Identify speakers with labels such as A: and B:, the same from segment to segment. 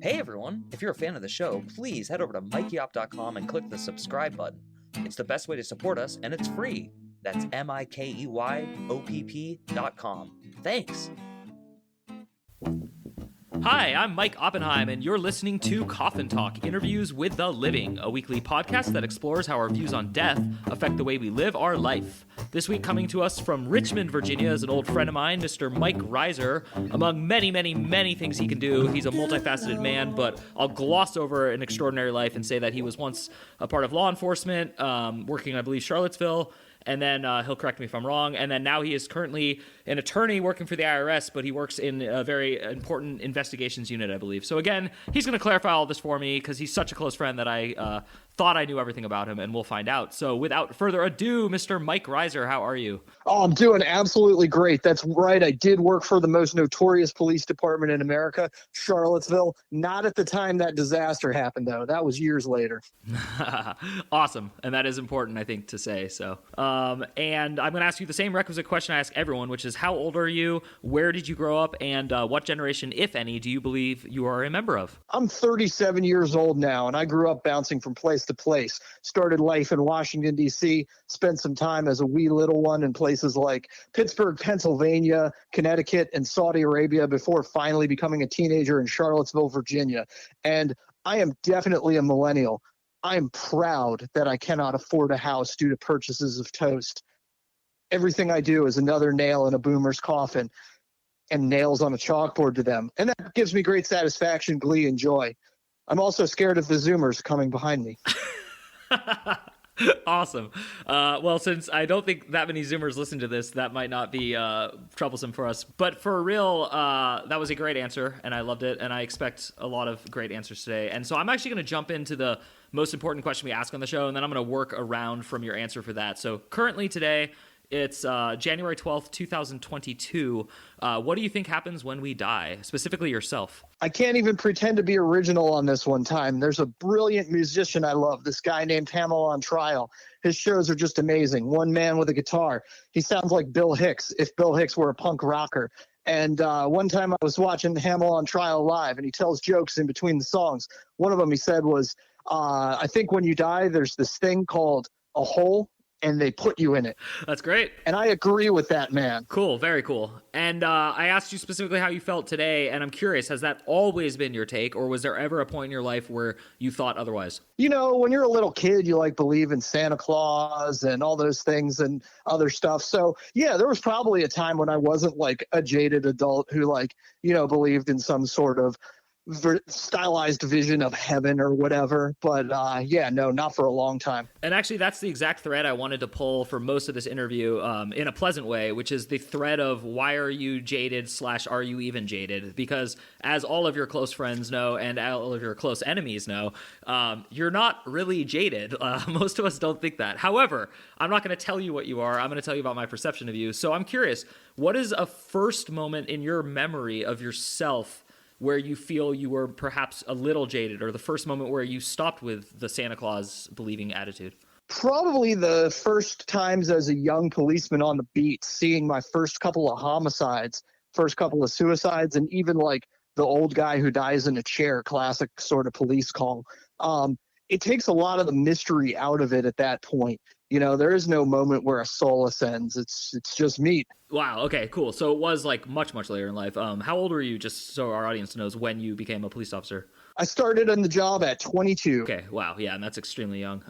A: Hey everyone, if you're a fan of the show, please head over to MykeYop.com and click the subscribe button. It's the best way to support us, and it's free. That's MykeYopp.com. Thanks!
B: Hi, I'm Mike Oppenheim, and you're listening to Coffin Talk, Interviews with the Living, a weekly podcast that explores how our views on death affect the way we live our life. This week, coming to us from Richmond, Virginia, is an old friend of mine, Mr. Myke Reiser. Among many things he can do, he's a multifaceted man, but I'll gloss over an extraordinary life and say that he was once a part of law enforcement, working, I believe, Charlottesville. And then he'll correct me if I'm wrong. And then now he is currently an attorney working for the IRS, but he works in a very important investigations unit, I believe. So again, he's going to clarify all this for me because he's such a close friend that I thought I knew everything about him, and we'll find out. So without further ado, Mr. Myke Reiser, how are you?
C: Oh, I'm doing absolutely great. That's right. I did work for the most notorious police department in America, Charlottesville. Not at the time that disaster happened, though. That was years later.
B: Awesome. And that is important, I think, to say. So, and I'm going to ask you the same requisite question I ask everyone, which is how old are you? Where did you grow up? And what generation, if any, do you believe you are a member of?
C: I'm 37 years old now, and I grew up bouncing from place to place. Started life in Washington, D.C., spent some time as a wee little one in places like Pittsburgh, Pennsylvania, Connecticut, and Saudi Arabia before finally becoming a teenager in Charlottesville, Virginia. And I am definitely a millennial. I am proud that I cannot afford a house due to purchases of toast. Everything I do is another nail in a boomer's coffin and nails on a chalkboard to them. And that gives me great satisfaction, glee, and joy. I'm also scared of the Zoomers coming behind me.
B: Awesome. Well, since I don't think that many Zoomers listen to this, that might not be troublesome for us. But for real, that was a great answer, and I loved it, and I expect a lot of great answers today. And so I'm actually going to jump into the most important question we ask on the show, and then I'm going to work around from your answer for that. So currently today, it's January 12th, 2022. What do you think happens when we die, specifically yourself?
C: I can't even pretend to be original on this one time. There's a brilliant musician I love, this guy named Hamill on Trial. His shows are just amazing. One man with a guitar. He sounds like Bill Hicks, if Bill Hicks were a punk rocker. And one time I was watching Hamill on Trial live, and he tells jokes in between the songs. One of them he said was, I think when you die, there's this thing called a hole, and they put you in it.
B: That's great.
C: And I agree with that, man.
B: Cool. Very cool. And I asked you specifically how you felt today, and I'm curious, has that always been your take, or was there ever a point in your life where you thought otherwise?
C: You know, when you're a little kid, you believe in Santa Claus and all those things and other stuff. So yeah, there was probably a time when I wasn't a jaded adult who believed in some sort of stylized vision of heaven or whatever, but no, not for a long time.
B: And actually, that's the exact thread I wanted to pull for most of this interview in a pleasant way, which is the thread of why are you jaded / are you even jaded? Because as all of your close friends know and all of your close enemies know, you're not really jaded. Most of us don't think that. However, I'm not going to tell you what you are. I'm going to tell you about my perception of you. So I'm curious, what is a first moment in your memory of yourself where you feel you were perhaps a little jaded, or the first moment where you stopped with the Santa Claus believing attitude?
C: Probably the first times as a young policeman on the beat, seeing my first couple of homicides, first couple of suicides, and even the old guy who dies in a chair, classic sort of police call. It takes a lot of the mystery out of it at that point. You know, there is no moment where a soul ascends. It's just meat.
B: Wow. Okay, cool. So it was much later in life. How old were you, just so our audience knows, when you became a police officer?
C: I started on the job at 22.
B: Okay. Wow. Yeah. And that's extremely young.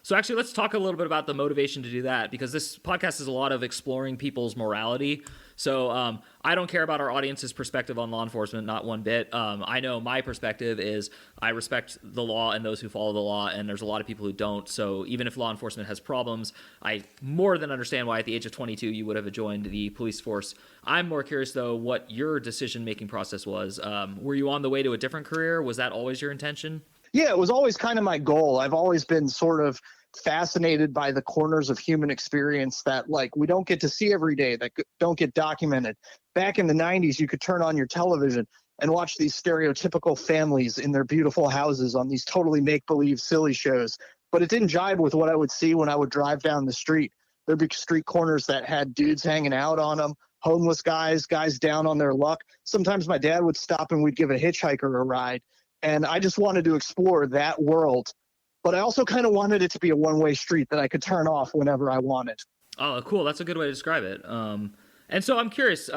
B: So actually, let's talk a little bit about the motivation to do that, because this podcast is a lot of exploring people's morality. So I don't care about our audience's perspective on law enforcement, not one bit. I know my perspective is I respect the law and those who follow the law, and there's a lot of people who don't. So even if law enforcement has problems, I more than understand why at the age of 22 you would have joined the police force. I'm more curious, though, what your decision-making process was. Were you on the way to a different career? Was that always your intention?
C: Yeah, it was always kind of my goal. I've always been sort of fascinated by the corners of human experience that we don't get to see every day, that don't get documented. Back in the 90s, you could turn on your television and watch these stereotypical families in their beautiful houses on these totally make-believe silly shows. But it didn't jibe with what I would see when I would drive down the street. There'd be street corners that had dudes hanging out on them, homeless guys down on their luck. Sometimes my dad would stop and we'd give a hitchhiker a ride. And I just wanted to explore that world. But I also kind of wanted it to be a one-way street that I could turn off whenever I wanted.
B: Oh, cool. That's a good way to describe it. And so I'm curious,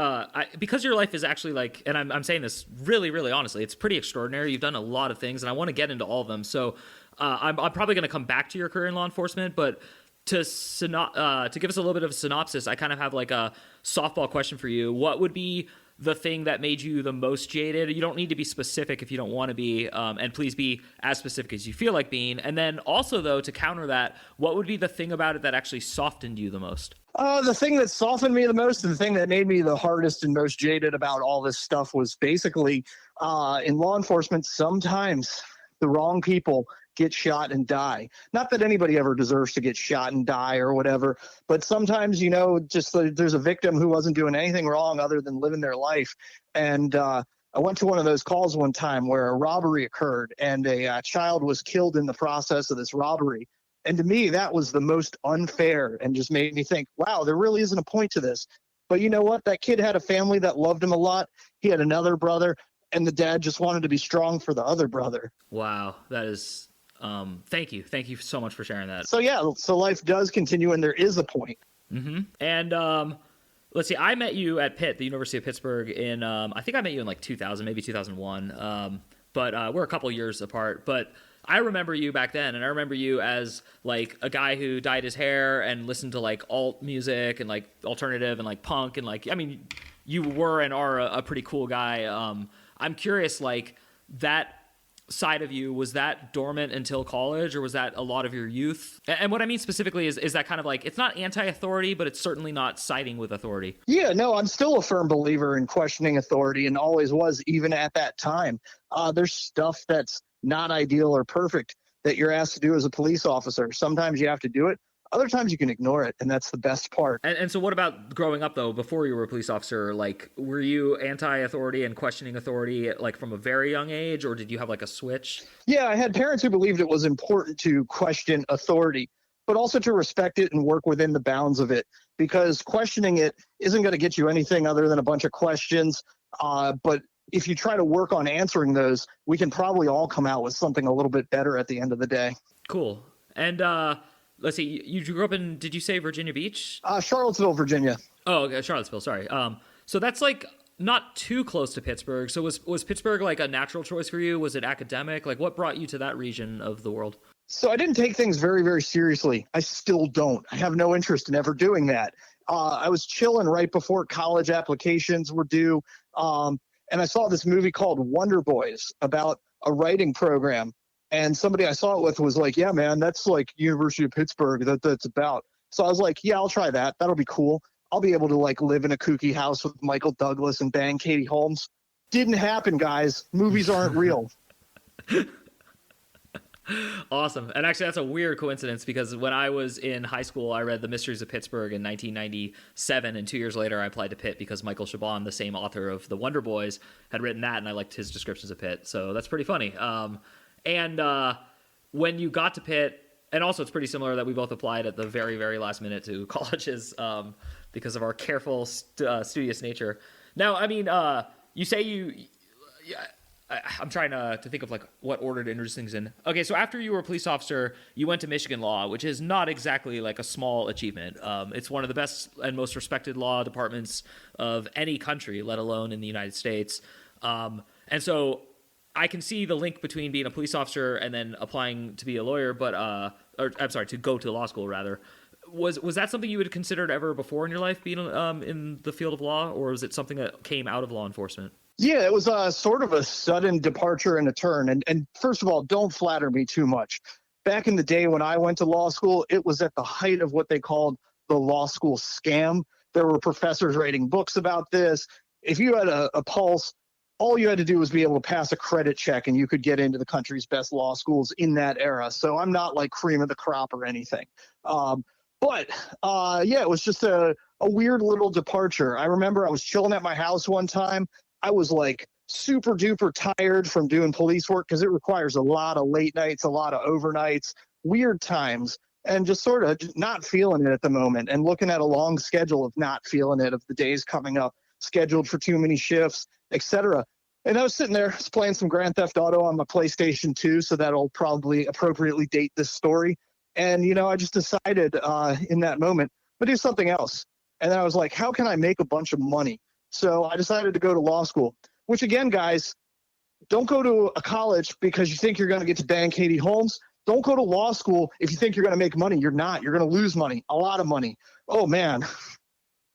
B: because your life is actually like, and I'm saying this really, really honestly, it's pretty extraordinary. You've done a lot of things, and I want to get into all of them. So I'm probably going to come back to your career in law enforcement, but to give us a little bit of a synopsis, I kind of have like a softball question for you. What would be the thing that made you the most jaded? You don't need to be specific if you don't want to be, and please be as specific as you feel like being. And then also, though, to counter that, what would be the thing about it that actually softened you the most?
C: The thing that softened me the most and the thing that made me the hardest and most jaded about all this stuff was basically in law enforcement, sometimes the wrong people get shot and die. Not that anybody ever deserves to get shot and die or whatever, but sometimes, just there's a victim who wasn't doing anything wrong other than living their life. And I went to one of those calls one time where a robbery occurred and a child was killed in the process of this robbery. And to me, that was the most unfair and just made me think, wow, there really isn't a point to this. But you know what? That kid had a family that loved him a lot. He had another brother, and the dad just wanted to be strong for the other brother.
B: Wow, that is... Thank you. Thank you so much for sharing that.
C: So yeah, so life does continue and there is a point.
B: Mm-hmm. And let's see, I met you at Pitt, the University of Pittsburgh in, I think I met you in like 2000, maybe 2001. But we're a couple years apart. But I remember you back then, and I remember you as like a guy who dyed his hair and listened to like alt music and like alternative and like punk and like, I mean, you were and are a pretty cool guy. I'm curious, like that side of you, was that dormant until college, or was that a lot of your youth? And what I mean specifically is that kind of like, it's not anti-authority, but it's certainly not siding with authority.
C: Yeah, no, I'm still a firm believer in questioning authority and always was, even at that time. There's stuff that's not ideal or perfect that you're asked to do as a police officer. Sometimes you have to do it. Other times you can ignore it, and that's the best part.
B: And so what about growing up, though, before you were a police officer? Like, were you anti-authority and questioning authority, like, from a very young age, or did you have, like, a switch?
C: Yeah, I had parents who believed it was important to question authority, but also to respect it and work within the bounds of it, because questioning it isn't going to get you anything other than a bunch of questions. But if you try to work on answering those, we can probably all come out with something a little bit better at the end of the day.
B: Cool. And, let's see, you grew up in, did you say Virginia Beach?
C: Charlottesville, Virginia.
B: Oh, okay, Charlottesville, sorry. So that's like not too close to Pittsburgh. So was Pittsburgh like a natural choice for you? Was it academic? Like what brought you to that region of the world?
C: So I didn't take things very, very seriously. I still don't. I have no interest in ever doing that. I was chilling right before college applications were due. And I saw this movie called Wonder Boys about a writing program. And somebody I saw it with was like, yeah, man, that's like University of Pittsburgh that's about. So I was like, yeah, I'll try that. That'll be cool. I'll be able to like live in a kooky house with Michael Douglas and bang Katie Holmes. Didn't happen, guys. Movies aren't real.
B: Awesome. And actually, that's a weird coincidence because when I was in high school, I read The Mysteries of Pittsburgh in 1997. And 2 years later, I applied to Pitt because Michael Chabon, the same author of The Wonder Boys, had written that. And I liked his descriptions of Pitt. So that's pretty funny. And when you got to Pitt, and also it's pretty similar that we both applied at the very, very last minute to colleges because of our careful, studious nature. Now, I mean, you say I'm trying to think of like what order to introduce things in. Okay, so after you were a police officer, you went to Michigan Law, which is not exactly like a small achievement. It's one of the best and most respected law departments of any country, let alone in the United States. And so I can see the link between being a police officer and then applying to be a lawyer, to go to law school rather. Was that something you had considered ever before in your life, being in the field of law, or was it something that came out of law enforcement?
C: Yeah, it was sort of a sudden departure and a turn. And first of all, don't flatter me too much. Back in the day when I went to law school, it was at the height of what they called the law school scam. There were professors writing books about this. If you had a pulse, all you had to do was be able to pass a credit check and you could get into the country's best law schools in that era. So I'm not like cream of the crop or anything. But it was just a weird little departure. I remember I was chilling at my house one time. I was like super duper tired from doing police work because it requires a lot of late nights, a lot of overnights, weird times. and just sort of not feeling it at the moment and looking at a long schedule of not feeling it, of the days coming up, scheduled for too many shifts, etc. And I was sitting there playing some Grand Theft Auto on my PlayStation 2, so that'll probably appropriately date this story. And, I just decided in that moment, to do something else. And then I was like, how can I make a bunch of money? So I decided to go to law school, which again, guys, don't go to a college because you think you're going to get to bang Katie Holmes. Don't go to law school if you think you're going to make money. You're not. You're going to lose money, a lot of money. Oh, man.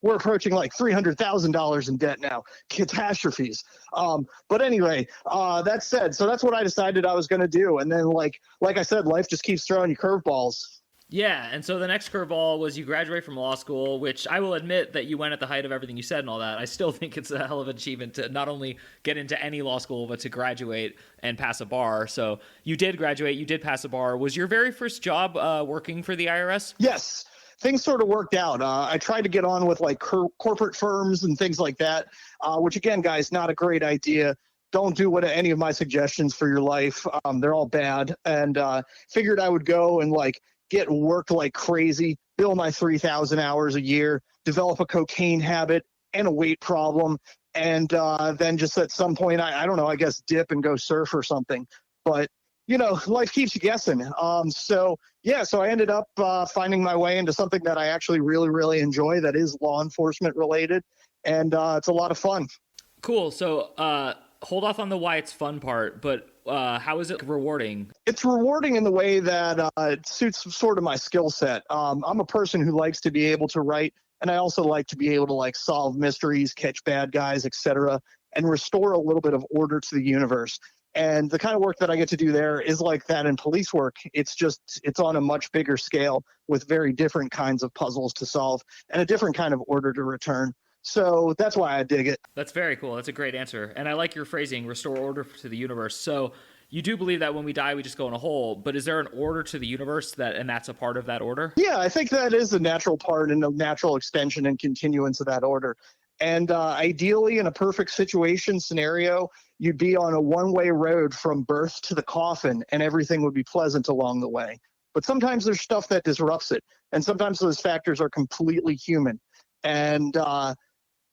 C: We're approaching like $300,000 in debt now. Catastrophes. But anyway, that said, so that's what I decided I was going to do. And then, like I said, life just keeps throwing you curveballs.
B: Yeah, and so the next curveball was you graduate from law school, which I will admit that you went at the height of everything you said and all that. I still think it's a hell of an achievement to not only get into any law school, but to graduate and pass a bar. So you did graduate, you did pass a bar. Was your very first job working for the IRS?
C: Yes. Things sort of worked out. I tried to get on with like corporate firms and things like that, which again, guys, not a great idea. Don't do any of my suggestions for your life. They're all bad. And figured I would go and like get worked like crazy, bill my 3,000 hours a year, develop a cocaine habit and a weight problem, and then just at some point, I don't know, I guess dip and go surf or something. But life keeps you guessing. So I ended up finding my way into something that I actually really, really enjoy that is law enforcement related. And it's a lot of fun.
B: Cool. So hold off on the why it's fun part, but how is it rewarding?
C: It's rewarding in the way that it suits sort of my skill set. I'm a person who likes to be able to write, and I also like to be able to like solve mysteries, catch bad guys, etc., and restore a little bit of order to the universe. And the kind of work that I get to do there is like that in police work. It's on a much bigger scale with very different kinds of puzzles to solve and a different kind of order to return. So that's why I dig it.
B: That's very cool. That's a great answer. And I like your phrasing, restore order to the universe. So you do believe that when we die, we just go in a hole, but is there an order to the universe and that's a part of that order?
C: Yeah, I think that is a natural part and a natural extension and continuance of that order. And ideally, in a perfect scenario, you'd be on a one-way road from birth to the coffin, and everything would be pleasant along the way. But sometimes there's stuff that disrupts it, and sometimes those factors are completely human. And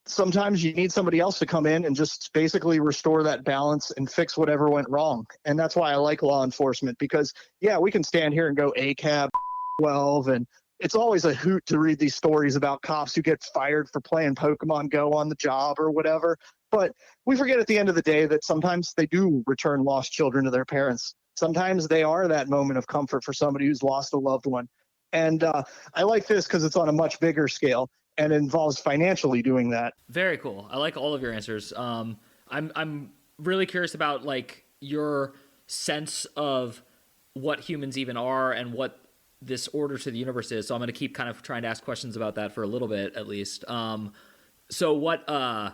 C: sometimes you need somebody else to come in and just basically restore that balance and fix whatever went wrong. And that's why I like law enforcement, because, yeah, we can stand here and go ACAB 12, and it's always a hoot to read these stories about cops who get fired for playing Pokemon Go on the job or whatever. But we forget at the end of the day that sometimes they do return lost children to their parents. Sometimes they are that moment of comfort for somebody who's lost a loved one. And I like this because it's on a much bigger scale and involves financially doing that.
B: Very cool. I like all of your answers. I'm really curious about like your sense of what humans even are and what this order to the universe is. So I'm going to keep kind of trying to ask questions about that for a little bit, at least. So what, I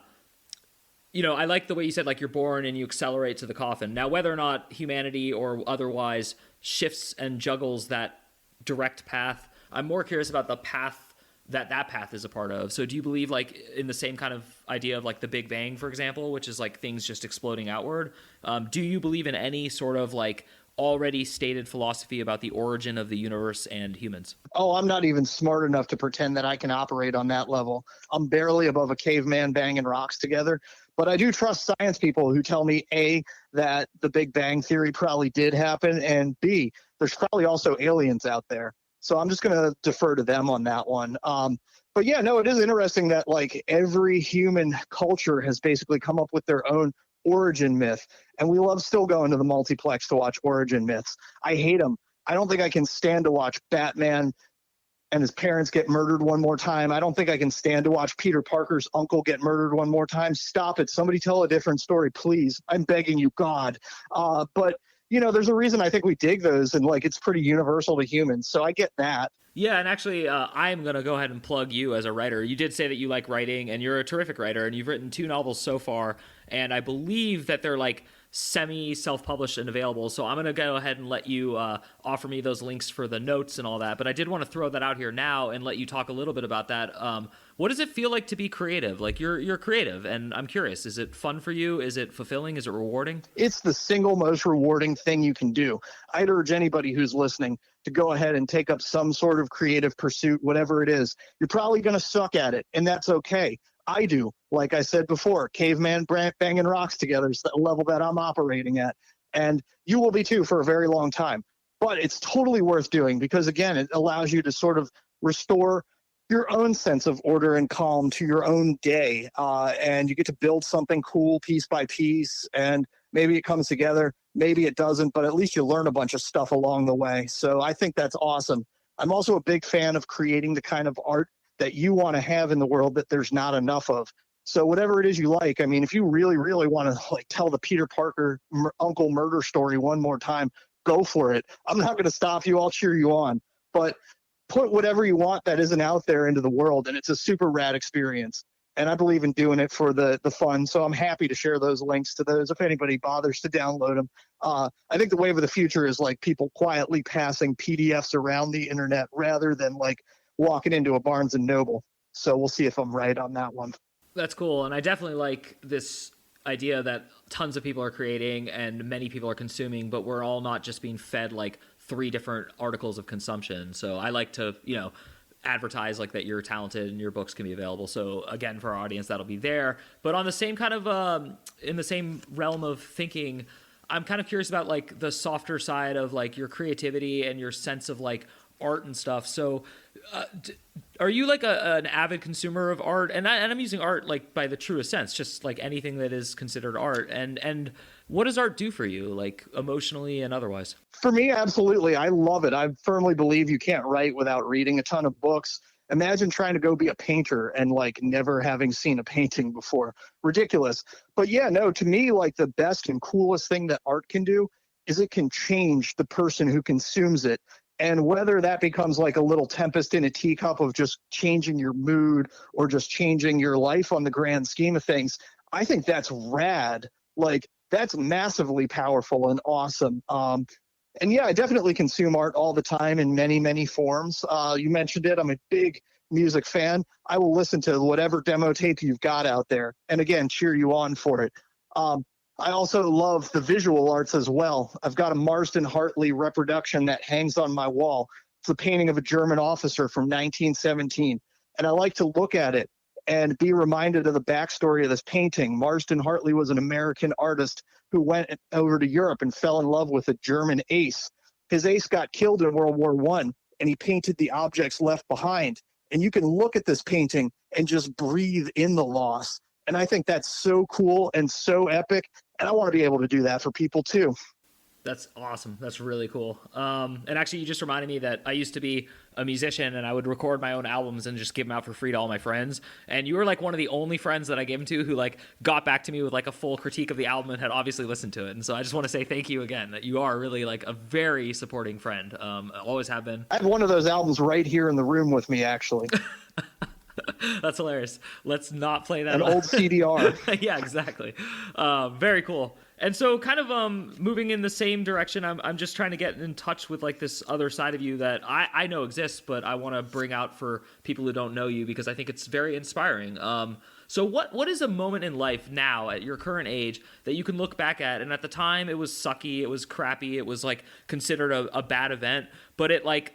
B: like the way you said, like, you're born and you accelerate to the coffin. Now, whether or not humanity or otherwise shifts and juggles that direct path, I'm more curious about the path that path is a part of. So do you believe like in the same kind of idea of like the Big Bang, for example, which is like things just exploding outward? Do you believe in any sort of like already stated philosophy about the origin of the universe and humans?
C: Oh, I'm not even smart enough to pretend that I can operate on that level. I'm barely above a caveman banging rocks together. But I do trust science people who tell me, A, that the Big Bang Theory probably did happen, and B, there's probably also aliens out there. So I'm just going to defer to them on that one. But yeah, no, it is interesting that like every human culture has basically come up with their own origin myth. And we love still going to the multiplex to watch origin myths. I hate them. I don't think I can stand to watch Batman and his parents get murdered one more time. I don't think I can stand to watch Peter Parker's uncle get murdered one more time. Stop it. Somebody tell a different story, please. I'm begging you, God. But there's a reason I think we dig those, and like it's pretty universal to humans. So I get that.
B: Yeah, and actually, I'm going to go ahead and plug you as a writer. You did say that you like writing, and you're a terrific writer, and you've written 2 novels so far, and I believe that they're like semi-self-published and available. So I'm going to go ahead and let you offer me those links for the notes and all that. But I did want to throw that out here now and let you talk a little bit about that. What does it feel like to be creative? Like you're creative, and I'm curious, is it fun for you? Is it fulfilling? Is it rewarding?
C: It's the single most rewarding thing you can do. I'd urge anybody who's listening to go ahead and take up some sort of creative pursuit, whatever it is. You're probably going to suck at it, and that's okay. I do. Like I said before, caveman banging rocks together is the level that I'm operating at. And you will be too for a very long time. But it's totally worth doing because, again, it allows you to sort of restore your own sense of order and calm to your own day. And you get to build something cool piece by piece. And maybe it comes together, maybe it doesn't, but at least you learn a bunch of stuff along the way. So I think that's awesome. I'm also a big fan of creating the kind of art that you want to have in the world that there's not enough of. So whatever it is you like, I mean, if you really, really want to like tell the Peter Parker uncle murder story one more time, go for it. I'm not going to stop you. I'll cheer you on. But put whatever you want that isn't out there into the world, and it's a super rad experience. And I believe in doing it for the fun. So I'm happy to share those links to those if anybody bothers to download them. I think the wave of the future is like people quietly passing PDFs around the internet rather than like walking into a Barnes and Noble. So we'll see if I'm right on that one.
B: That's cool. And I definitely like this idea that tons of people are creating and many people are consuming, but we're all not just being fed like 3 different articles of consumption. So I like to, advertise like that you're talented and your books can be available. So again, for our audience, that'll be there. But on the same kind of, in the same realm of thinking, I'm kind of curious about like the softer side of like your creativity and your sense of like art and stuff. So are you like an avid consumer of art? And I'm using art like by the truest sense, just like anything that is considered art. And what does art do for you, like emotionally and otherwise?
C: For me, absolutely. I love it. I firmly believe you can't write without reading a ton of books. Imagine trying to go be a painter and like never having seen a painting before. Ridiculous. But yeah, no, to me, like the best and coolest thing that art can do is it can change the person who consumes it. And whether that becomes like a little tempest in a teacup of just changing your mood or just changing your life on the grand scheme of things, I think that's rad. Like that's massively powerful and awesome. And yeah, I definitely consume art all the time in many, many forms. You mentioned it. I'm a big music fan. I will listen to whatever demo tape you've got out there. And again, cheer you on for it. I also love the visual arts as well. I've got a Marsden Hartley reproduction that hangs on my wall. It's a painting of a German officer from 1917. And I like to look at it and be reminded of the backstory of this painting. Marsden Hartley was an American artist who went over to Europe and fell in love with a German ace. His ace got killed in World War I, and he painted the objects left behind. And you can look at this painting and just breathe in the loss. And I think that's so cool and so epic. And I want to be able to do that for people too.
B: That's awesome. That's really cool. And actually, you just reminded me that I used to be a musician and I would record my own albums and just give them out for free to all my friends. And you were like one of the only friends that I gave them to who like got back to me with like a full critique of the album and had obviously listened to it. And so I just want to say thank you again, that you are really like a very supporting friend. Always have been.
C: I have one of those albums right here in the room with me, actually.
B: That's hilarious. Let's not play that.
C: An old CDR.
B: Yeah, exactly. Very cool. And so kind of moving in the same direction, I'm just trying to get in touch with like this other side of you that I know exists, but I want to bring out for people who don't know you because I think it's very inspiring. So what is a moment in life now at your current age that you can look back at, and at the time it was sucky, it was crappy, it was like considered a bad event, but it like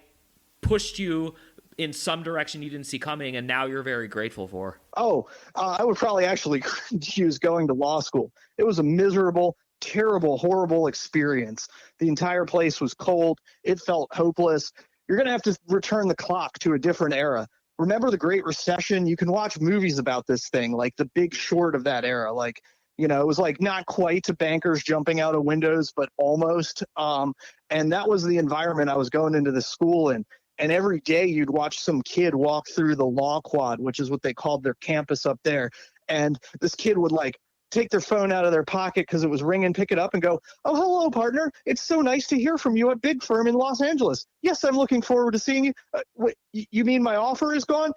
B: pushed you in some direction you didn't see coming, and now you're very grateful for?
C: I would probably actually choose going to law school. It was a miserable, terrible, horrible experience. The entire place was cold. It felt hopeless. You're going to have to return the clock to a different era. Remember the Great Recession? You can watch movies about this thing, like The Big Short of that era. Like, it was like not quite to bankers jumping out of windows, but almost. And that was the environment I was going into the school in. And every day you'd watch some kid walk through the law quad, which is what they called their campus up there. And this kid would like take their phone out of their pocket because it was ringing, pick it up and go, "Oh, hello, partner. It's so nice to hear from you at Big Firm in Los Angeles. Yes, I'm looking forward to seeing you. Wait, you mean my offer is gone?"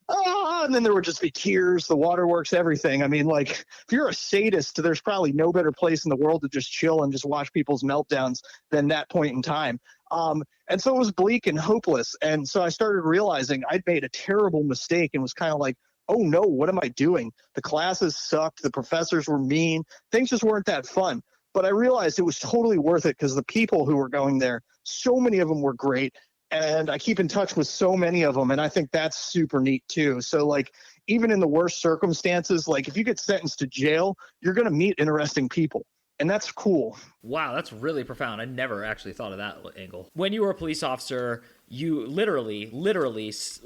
C: And then there would just be tears, the waterworks, everything. I mean, like, if you're a sadist, there's probably no better place in the world to just chill and just watch people's meltdowns than that point in time. And so it was bleak and hopeless. And so I started realizing I'd made a terrible mistake and was kind of like, oh no, what am I doing? The classes sucked. The professors were mean. Things just weren't that fun. But I realized it was totally worth it because the people who were going there, so many of them were great. And I keep in touch with so many of them. And I think that's super neat too. So like, even in the worst circumstances, like if you get sentenced to jail, you're going to meet interesting people. And that's cool.
B: Wow, that's really profound. I never actually thought of that angle. When you were a police officer, you literally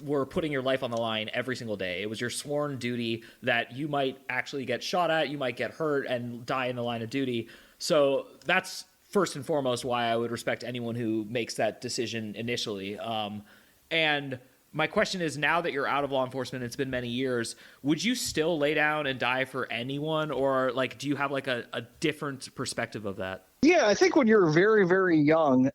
B: were putting your life on the line every single day. It was your sworn duty that you might actually get shot at, you might get hurt and die in the line of duty. So that's first and foremost why I would respect anyone who makes that decision initially. And my question is, now that you're out of law enforcement, it's been many years, would you still lay down and die for anyone? Or like, do you have like a different perspective of that?
C: Yeah, I think when you're very, very young,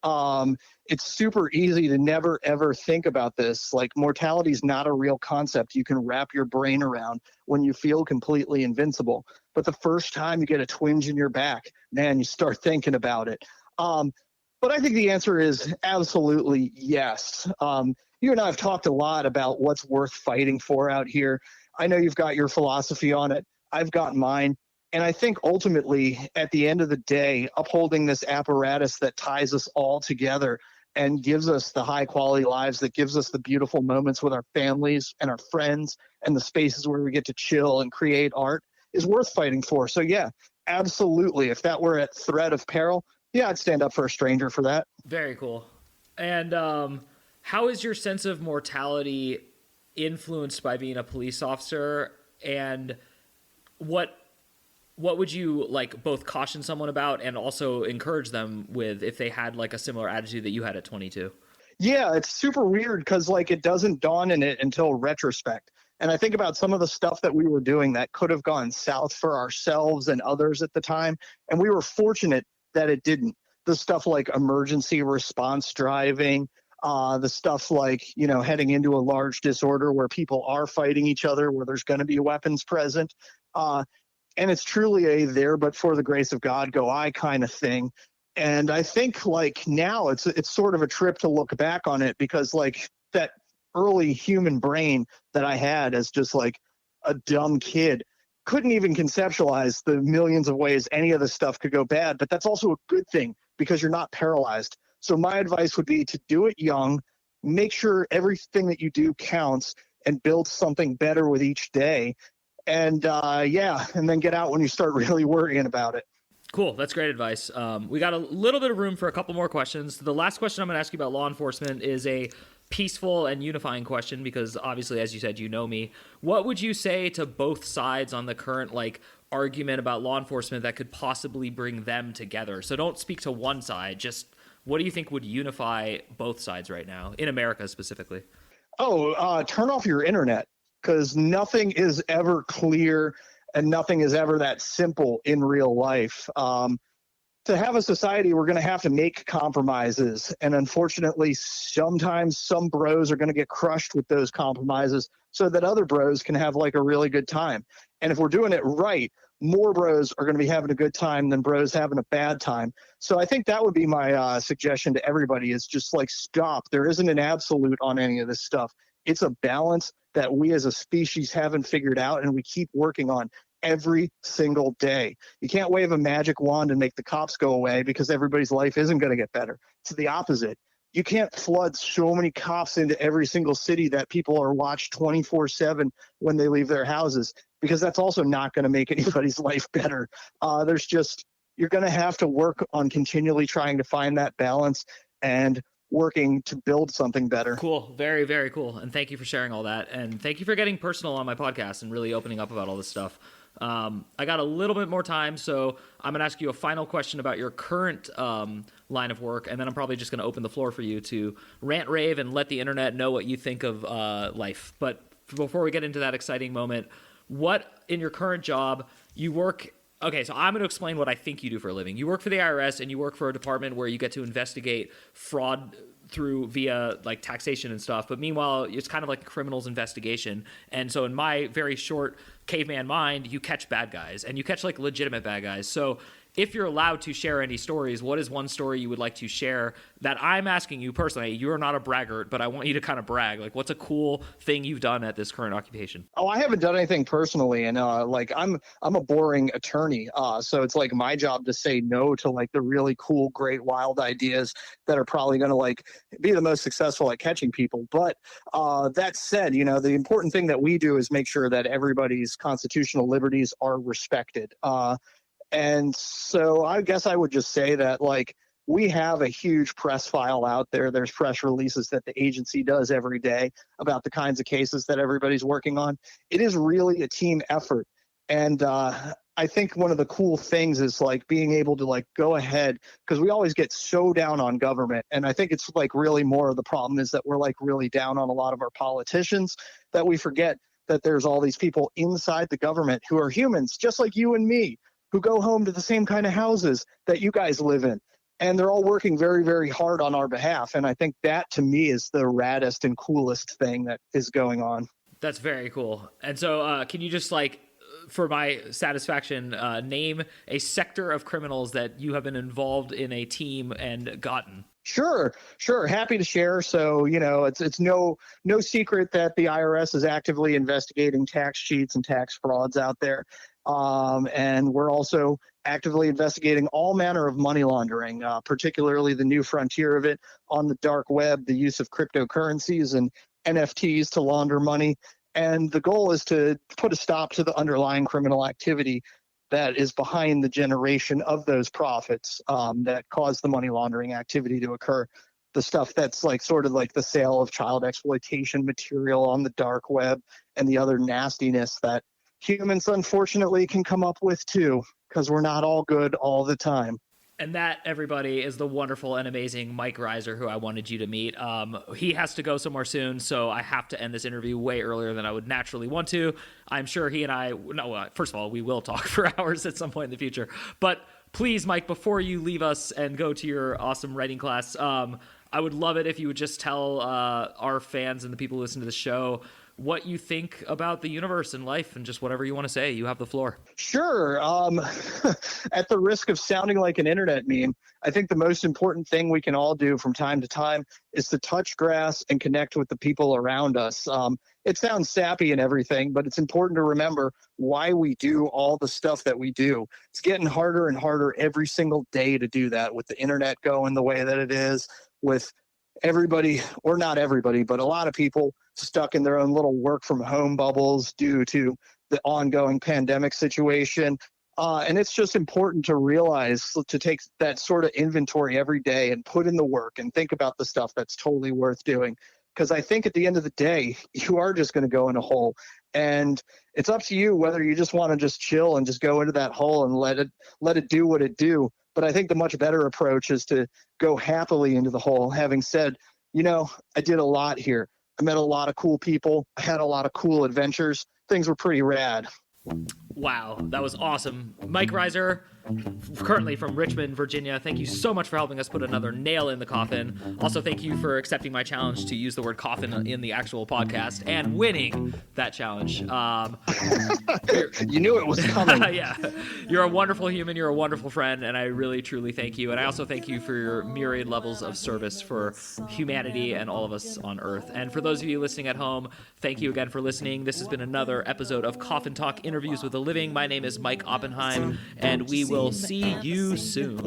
C: it's super easy to never, ever think about this. Like mortality is not a real concept you can wrap your brain around when you feel completely invincible. But the first time you get a twinge in your back, man, you start thinking about it. But I think the answer is absolutely yes. You and I have talked a lot about what's worth fighting for out here. I know you've got your philosophy on it. I've got mine. And I think ultimately, at the end of the day, upholding this apparatus that ties us all together and gives us the high quality lives, that gives us the beautiful moments with our families and our friends and the spaces where we get to chill and create art is worth fighting for. So yeah, absolutely. If that were at threat of peril, yeah, I'd stand up for a stranger for that.
B: Very cool. And how is your sense of mortality influenced by being a police officer? And what would you like both caution someone about and also encourage them with if they had like a similar attitude that you had at 22?
C: Yeah, it's super weird because like it doesn't dawn in it until retrospect. And I think about some of the stuff that we were doing that could have gone south for ourselves and others at the time. And we were fortunate that it didn't. The stuff like emergency response driving, the stuff like, you know, heading into a large disorder where people are fighting each other, where there's going to be weapons present. And it's truly a there but for the grace of God go I kind of thing. And I think like now it's sort of a trip to look back on it because like that early human brain that I had as just like a dumb kid couldn't even conceptualize the millions of ways any of this stuff could go bad. But that's also a good thing because you're not paralyzed. So my advice would be to do it young, make sure everything that you do counts and build something better with each day. And and then get out when you start really worrying about it.
B: Cool. That's great advice. We got a little bit of room for a couple more questions. The last question I'm going to ask you about law enforcement is a peaceful and unifying question because obviously, as you said, you know me. What would you say to both sides on the current like argument about law enforcement that could possibly bring them together? So don't speak to one side. Just what do you think would unify both sides right now in America specifically?
C: Turn off your internet. Because nothing is ever clear and nothing is ever that simple in real life. To have a society, we're going to have to make compromises. And unfortunately, sometimes some bros are going to get crushed with those compromises so that other bros can have like a really good time. And if we're doing it right, more bros are going to be having a good time than bros having a bad time. So I think that would be my suggestion to everybody is just like stop. There isn't an absolute on any of this stuff. It's a balance that we as a species haven't figured out and we keep working on every single day. You can't wave a magic wand and make the cops go away because everybody's life isn't going to get better. It's the opposite. You can't flood so many cops into every single city that people are watched 24/7 when they leave their houses because that's also not going to make anybody's life better. You're going to have to work on continually trying to find that balance and working to build something better.
B: Cool. Very, very cool. And thank you for sharing all that. And thank you for getting personal on my podcast and really opening up about all this stuff. I got a little bit more time, so I'm going to ask you a final question about your current line of work, and then I'm probably just going to open the floor for you to rant, rave, and let the internet know what you think of life. But before we get into that exciting moment, what in your current job you work... Okay, so I'm going to explain what I think you do for a living. You work for the IRS and you work for a department where you get to investigate fraud via like taxation and stuff. But meanwhile, it's kind of like a criminal's investigation. And so in my very short caveman mind, you catch bad guys and you catch like legitimate bad guys. So if you're allowed to share any stories, what is one story you would like to share that I'm asking you personally? You're not a braggart, but I want you to kind of brag. Like, what's a cool thing you've done at this current occupation?
C: Oh, I haven't done anything personally, and like I'm a boring attorney, so it's like my job to say no to like the really cool, great, wild ideas that are probably going to like be the most successful at catching people. But that said, you know, the important thing that we do is make sure that everybody's constitutional liberties are respected. And so I guess I would just say that like we have a huge press file out there. There's press releases that the agency does every day about the kinds of cases that everybody's working on. It is really a team effort. And I think one of the cool things is like being able to like go ahead, because we always get so down on government. And I think it's like really more of the problem is that we're like really down on a lot of our politicians, that we forget that there's all these people inside the government who are humans, just like you and me, who go home to the same kind of houses that you guys live in. And they're all working very, very hard on our behalf. And I think that, to me, is the raddest and coolest thing that is going on.
B: That's very cool. And so can you just, like, for my satisfaction, name a sector of criminals that you have been involved in a team and gotten?
C: Sure. Happy to share. So, you know, it's no secret that the IRS is actively investigating tax cheats and tax frauds out there. And we're also actively investigating all manner of money laundering, particularly the new frontier of it on the dark web, the use of cryptocurrencies and NFTs to launder money. And the goal is to put a stop to the underlying criminal activity that is behind the generation of those profits that cause the money laundering activity to occur. The stuff that's like sort of like the sale of child exploitation material on the dark web and the other nastiness that humans unfortunately can come up with too, because we're not all good all the time.
B: And that, everybody, is the wonderful and amazing Myke Reiser, who I wanted you to meet. He has to go somewhere soon, so I have to end this interview way earlier than I would naturally want to. I'm sure he and I, first of all, we will talk for hours at some point in the future. But please, Myke, before you leave us and go to your awesome writing class, I would love it if you would just tell our fans and the people who listen to the show what you think about the universe and life, and just whatever you want to say. You have the floor.
C: Sure. At the risk of sounding like an internet meme, I think the most important thing we can all do from time to time is to touch grass and connect with the people around us. It sounds sappy and everything, but it's important to remember why we do all the stuff that we do. It's getting harder and harder every single day to do that, with the internet going the way that it is, with everybody, or not everybody, but a lot of people stuck in their own little work from home bubbles due to the ongoing pandemic situation. And it's just important to realize, to take that sort of inventory every day and put in the work and think about the stuff that's totally worth doing. Because I think at the end of the day, you are just going to go in a hole. And it's up to you whether you just want to just chill and just go into that hole and let it do what it do. But I think the much better approach is to go happily into the hole, having said, you know, I did a lot here. I met a lot of cool people. I had a lot of cool adventures. Things were pretty rad.
B: Wow, that was awesome. Myke Reiser, currently from Richmond, Virginia, thank you so much for helping us put another nail in the coffin. Also, thank you for accepting my challenge to use the word coffin in the actual podcast and winning that challenge.
C: You knew it was coming.
B: Yeah, you're a wonderful human. You're a wonderful friend, and I really, truly thank you. And I also thank you for your myriad levels of service for humanity and all of us on Earth. And for those of you listening at home, thank you again for listening. This has been another episode of Coffin Talk Interviews with the Living. My name is Myke Oppenheim, and we will see you soon.